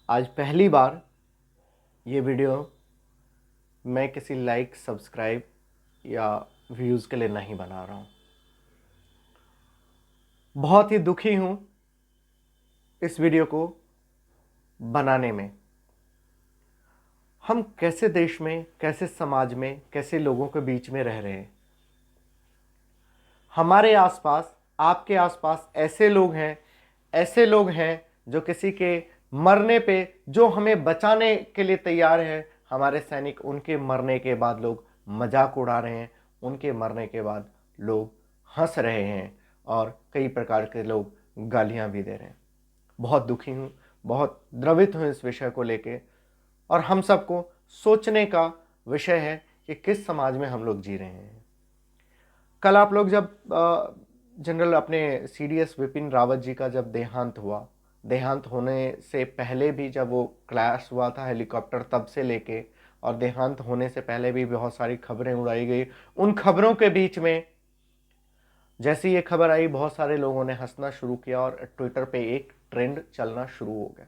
आज पहली बार ये वीडियो मैं किसी लाइक सब्सक्राइब या व्यूज़ के लिए नहीं बना रहा हूँ। बहुत ही दुखी हूँ इस वीडियो को बनाने में। हम कैसे देश में, कैसे समाज में, कैसे लोगों के बीच में रह रहे हैं। हमारे आसपास, आपके आसपास ऐसे लोग हैं जो किसी के मरने पे, जो हमें बचाने के लिए तैयार है। हमारे सैनिक, उनके मरने के बाद लोग मजाक उड़ा रहे हैं, उनके मरने के बाद लोग हंस रहे हैं और कई प्रकार के लोग गालियां भी दे रहे हैं। बहुत दुखी हूँ, बहुत द्रवित हूँ इस विषय को लेके, और हम सबको सोचने का विषय है कि किस समाज में हम लोग जी रहे हैं। कल आप लोग जब जनरल अपने सीडीएस विपिन रावत जी का जब देहांत होने से पहले भी जब वो क्रैश हुआ था हेलीकॉप्टर, तब से लेके और देहांत होने से पहले भी बहुत सारी खबरें उड़ाई गई। उन खबरों के बीच में जैसे ये खबर आई, बहुत सारे लोगों ने हंसना शुरू किया और ट्विटर पे एक ट्रेंड चलना शुरू हो गया।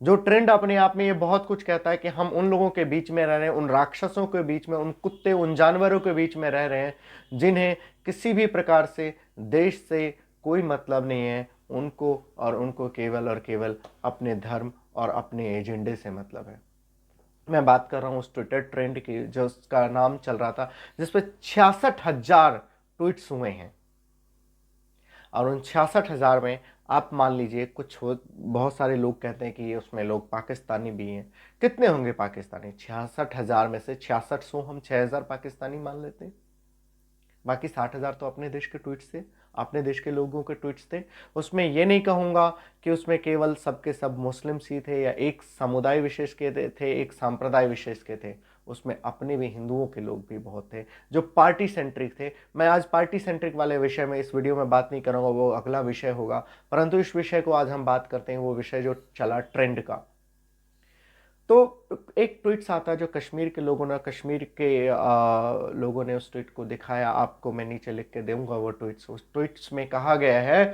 जो ट्रेंड अपने आप में ये बहुत कुछ कहता है कि हम उन लोगों के बीच में रह रहे हैं, उन राक्षसों के बीच में, उन कुत्ते, उन जानवरों के बीच में रह रहे हैं जिन्हें किसी भी प्रकार से देश से कोई मतलब नहीं है। उनको केवल और केवल अपने धर्म और अपने एजेंडे से मतलब है। मैं बात कर रहा हूँ उस ट्विटर ट्रेंड की जो उसका नाम चल रहा था, जिसपे 66,000 ट्वीट्स हुए हैं। और उन 66,000 में आप मान लीजिए बहुत सारे लोग कहते हैं कि ये उसमें लोग पाकिस्तानी भी हैं। कितने होंगे पाकिस्तानी? 66,000 में से 6600 हम 6,000 पाकिस्तानी मान लेते हैं। बाकी 60,000 तो अपने देश के ट्वीट्स थे, अपने देश के लोगों के ट्वीट्स थे। उसमें ये नहीं कहूँगा कि उसमें केवल सबके सब मुस्लिम्स ही थे या एक समुदाय विशेष के थे, एक संप्रदाय विशेष के थे। उसमें अपने भी हिंदुओं के लोग भी बहुत थे जो पार्टी सेंट्रिक थे। मैं आज पार्टी सेंट्रिक वाले विषय में इस वीडियो में बात नहीं करूँगा, वो अगला विषय होगा। परंतु इस विषय को आज हम बात करते हैं, वो विषय जो चला ट्रेंड का। तो एक ट्वीट्स आता है जो कश्मीर के लोगों ने, लोगों ने उस ट्वीट को दिखाया। आपको मैं नीचे लिख के दूंगा वो ट्वीट्स। उस ट्वीट्स में कहा गया है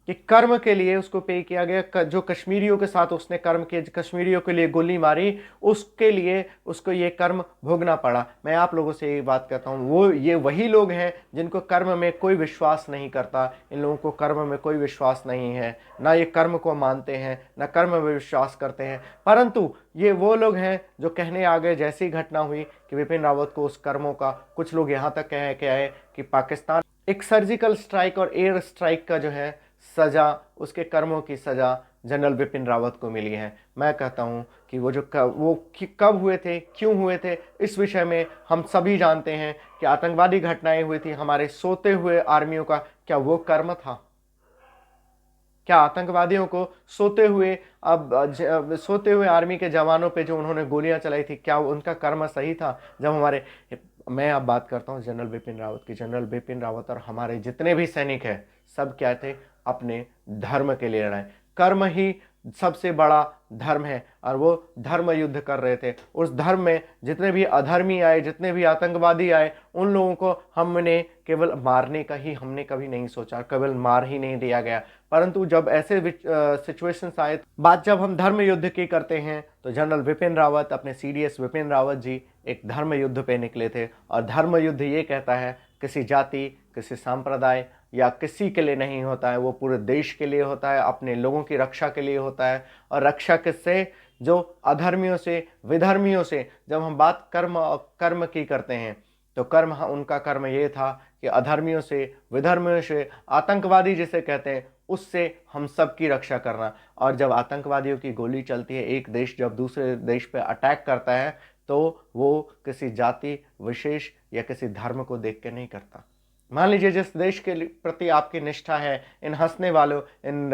कि कर्म के लिए उसको पे किया गया, जो कश्मीरियों के साथ उसने कर्म किए, कश्मीरियों के लिए गोली मारी, उसके लिए उसको ये कर्म भोगना पड़ा। मैं आप लोगों से ये बात कहता हूँ, ये वही लोग हैं जिनको कर्म में कोई विश्वास नहीं करता। इन लोगों को कर्म में कोई विश्वास नहीं है, ना ये कर्म को मानते हैं, ना कर्म में विश्वास करते हैं। परंतु ये वो लोग हैं जो कहने आ गए जैसी ही घटना हुई कि विपिन रावत को उस कर्मों का, कुछ लोग यहाँ तक कह के आए कि पाकिस्तान एक सर्जिकल स्ट्राइक और एयर स्ट्राइक का जो है सजा, उसके कर्मों की सजा जनरल बिपिन रावत को मिली है। मैं कहता हूं कि वो कब हुए थे, क्यों हुए थे, इस विषय में हम सभी जानते हैं कि आतंकवादी घटनाएं हुई थी। हमारे सोते हुए आर्मियों का क्या वो कर्म था? क्या आतंकवादियों को सोते हुए आर्मी के जवानों पे जो उन्होंने गोलियां चलाई थी, क्या उनका कर्म सही था? जब हमारे, मैं अब बात करता हूं जनरल बिपिन रावत की। जनरल बिपिन रावत और हमारे जितने भी सैनिक हैं, सब क्या थे? अपने धर्म के लिए लड़ाए। कर्म ही सबसे बड़ा धर्म है और वो धर्म युद्ध कर रहे थे। उस धर्म में जितने भी अधर्मी आए, जितने भी आतंकवादी आए, उन लोगों को हमने केवल मारने का ही हमने कभी नहीं सोचा, केवल मार ही नहीं दिया गया। परंतु जब ऐसे सिचुएशंस आए, बात जब हम धर्म युद्ध की करते हैं, तो जनरल विपिन रावत, अपने सीडीएस विपिन रावत जी एक धर्म युद्ध पे निकले थे। और धर्म युद्ध ये कहता है किसी जाति, किसी संप्रदाय या किसी के लिए नहीं होता है, वो पूरे देश के लिए होता है, अपने लोगों की रक्षा के लिए होता है। और रक्षा किससे? जो अधर्मियों से, विधर्मियों से। जब हम बात कर्म की करते हैं, तो उनका कर्म ये था कि अधर्मियों से, विधर्मियों से, आतंकवादी जिसे कहते हैं, उससे हम सब की रक्षा करना। और जब आतंकवादियों की गोली चलती है, एक देश जब दूसरे देश पे अटैक करता है, तो वो किसी जाति विशेष या किसी धर्म को देख के नहीं करता। मान लीजिए जिस देश के प्रति आपकी निष्ठा है, इन हंसने वालों, इन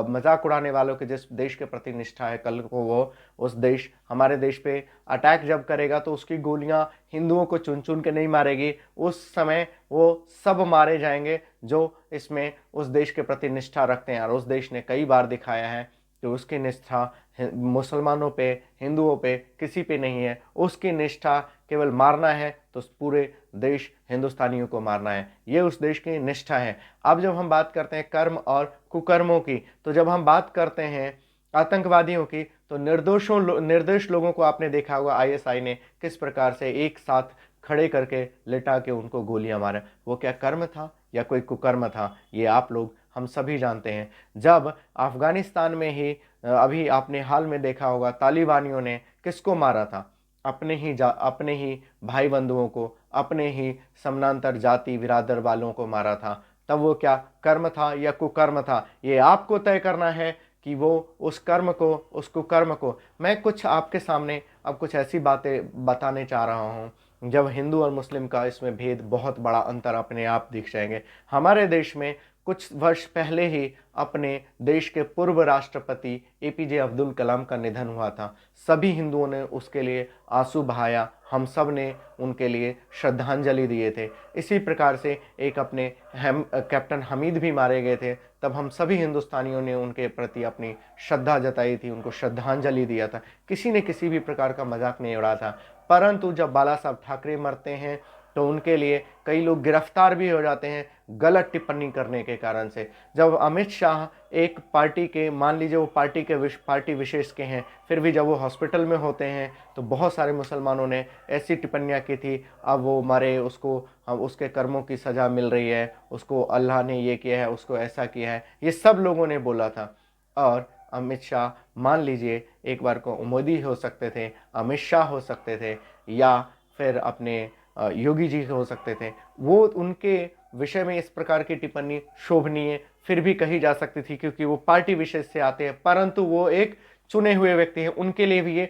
मजाक उड़ाने वालों के जिस देश के प्रति निष्ठा है, कल को वो उस देश, हमारे देश पे अटैक जब करेगा, तो उसकी गोलियां हिंदुओं को चुन चुन के नहीं मारेगी। उस समय वो सब मारे जाएंगे जो इसमें उस देश के प्रति निष्ठा रखते हैं। और उस देश ने कई बार दिखाया है कि उसकी निष्ठा मुसलमानों पे, हिंदुओं पे, किसी पे नहीं है। उसकी निष्ठा केवल मारना है तो पूरे देश हिंदुस्तानियों को मारना है, ये उस देश की निष्ठा है। अब जब हम बात करते हैं कर्म और कुकर्मों की, तो जब हम बात करते हैं आतंकवादियों की, तो निर्दोष लोगों को आपने देखा होगा आईएसआई ने किस प्रकार से एक साथ खड़े करके लिटा के उनको गोलियां मारा। वो क्या कर्म था या कोई कुकर्म था, ये आप लोग हम सभी जानते हैं। जब अफगानिस्तान में ही अभी आपने हाल में देखा होगा तालिबानियों ने किसको मारा था, अपने ही भाई बंधुओं को, अपने ही समानांतर जाति बिरादर वालों को मारा था। तब वो क्या कर्म था या कुकर्म था, ये आपको तय करना है कि वो उस कर्म को, उस कुकर्म को। मैं कुछ आपके सामने अब कुछ ऐसी बातें बताने चाह रहा हूँ जब हिंदू और मुस्लिम का इसमें भेद, बहुत बड़ा अंतर अपने आप दिख जाएंगे। हमारे देश में कुछ वर्ष पहले ही अपने देश के पूर्व राष्ट्रपति एपीजे अब्दुल कलाम का निधन हुआ था। सभी हिंदुओं ने उसके लिए आंसू बहाया, हम सब ने उनके लिए श्रद्धांजलि दिए थे। इसी प्रकार से एक अपने कैप्टन हमीद भी मारे गए थे, तब हम सभी हिंदुस्तानियों ने उनके प्रति अपनी श्रद्धा जताई थी, उनको श्रद्धांजलि दिया था। किसी ने किसी भी प्रकार का मजाक नहीं उड़ाया था। परंतु जब बाला साहब ठाकरे मरते हैं तो उनके लिए कई लोग गिरफ्तार भी हो जाते हैं गलत टिप्पणी करने के कारण से। जब अमित शाह एक पार्टी के, मान लीजिए वो पार्टी विशेष के हैं, फिर भी जब वो हॉस्पिटल में होते हैं तो बहुत सारे मुसलमानों ने ऐसी टिप्पणियां की थी, अब वो मरे, उसको हम उसके कर्मों की सज़ा मिल रही है, उसको अल्लाह ने ये किया है, उसको ऐसा किया है, ये सब लोगों ने बोला था। और अमित शाह, मान लीजिए एक बार को मोदी हो सकते थे, अमित शाह हो सकते थे, या फिर अपने योगी जी हो सकते थे, वो उनके विषय में इस प्रकार की टिप्पणी शोभनीय फिर भी कही जा सकती थी क्योंकि वो पार्टी विशेष से आते हैं, परंतु वो एक चुने हुए व्यक्ति हैं, उनके लिए भी ये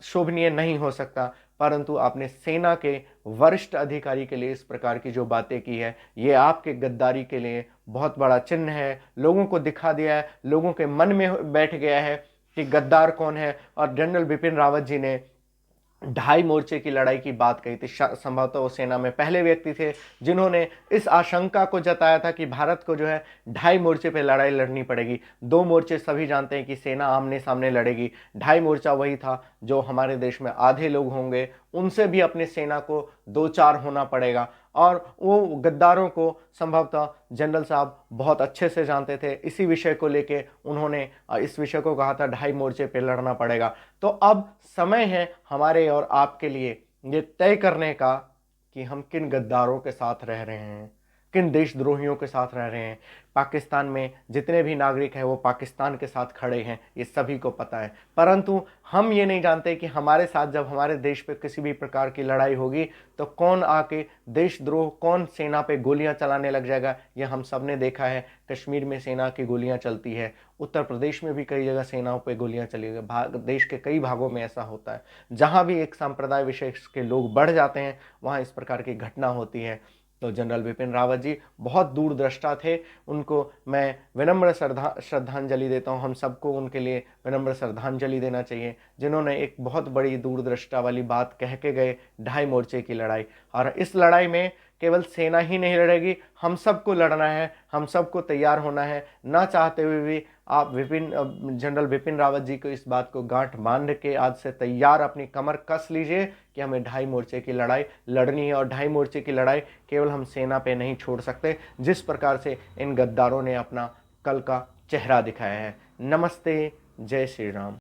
शोभनीय नहीं हो सकता। परंतु आपने सेना के वरिष्ठ अधिकारी के लिए इस प्रकार की जो बातें की है, ये आपके गद्दारी के लिए बहुत बड़ा चिन्ह है। लोगों को दिखा दिया है, लोगों के मन में बैठ गया है कि गद्दार कौन है। और जनरल बिपिन रावत जी ने 2.5 मोर्चे की लड़ाई की बात कही थी। संभवतः वो सेना में पहले व्यक्ति थे जिन्होंने इस आशंका को जताया था कि भारत को जो है 2.5 मोर्चे पे लड़ाई लड़नी पड़ेगी। 2 मोर्चे सभी जानते हैं कि सेना आमने सामने लड़ेगी, 2.5 मोर्चा वही था जो हमारे देश में आधे लोग होंगे, उनसे भी अपनी सेना को 2-4 होना पड़ेगा। और वो गद्दारों को संभवतः जनरल साहब बहुत अच्छे से जानते थे। इसी विषय को लेके उन्होंने इस विषय को कहा था 2.5 मोर्चे पे लड़ना पड़ेगा। तो अब समय है हमारे और आपके लिए ये तय करने का कि हम किन गद्दारों के साथ रह रहे हैं, किन देशद्रोहियों के साथ रह रहे हैं। पाकिस्तान में जितने भी नागरिक हैं वो पाकिस्तान के साथ खड़े हैं, ये सभी को पता है। परंतु हम ये नहीं जानते कि हमारे साथ जब हमारे देश पे किसी भी प्रकार की लड़ाई होगी तो कौन आके देशद्रोह, कौन सेना पे गोलियां चलाने लग जाएगा। ये हम सब ने देखा है, कश्मीर में सेना की गोलियां चलती है, उत्तर प्रदेश में भी कई जगह सेनाओं पे गोलियां चली गई, देश के कई भागों में ऐसा होता है। जहाँ भी एक संप्रदाय विशेष के लोग बढ़ जाते हैं वहाँ इस प्रकार की घटना होती है। तो जनरल बिपिन रावत जी बहुत दूरदृष्टा थे, उनको मैं विनम्र श्रद्धांजलि देता हूं। हम सबको उनके लिए विनम्र श्रद्धांजलि देना चाहिए, जिन्होंने एक बहुत बड़ी दूरदृष्टा वाली बात कह के गए, 2.5 मोर्चे की लड़ाई। और इस लड़ाई में केवल सेना ही नहीं लड़ेगी, हम सबको लड़ना है, हम सबको तैयार होना है। ना चाहते हुए भी आप जनरल बिपिन रावत जी को इस बात को गांठ बांध के आज से तैयार अपनी कमर कस लीजिए कि हमें 2.5 मोर्चे की लड़ाई लड़नी है। और 2.5 मोर्चे की लड़ाई केवल हम सेना पे नहीं छोड़ सकते, जिस प्रकार से इन गद्दारों ने अपना कल का चेहरा दिखाया है। नमस्ते, जय श्री राम।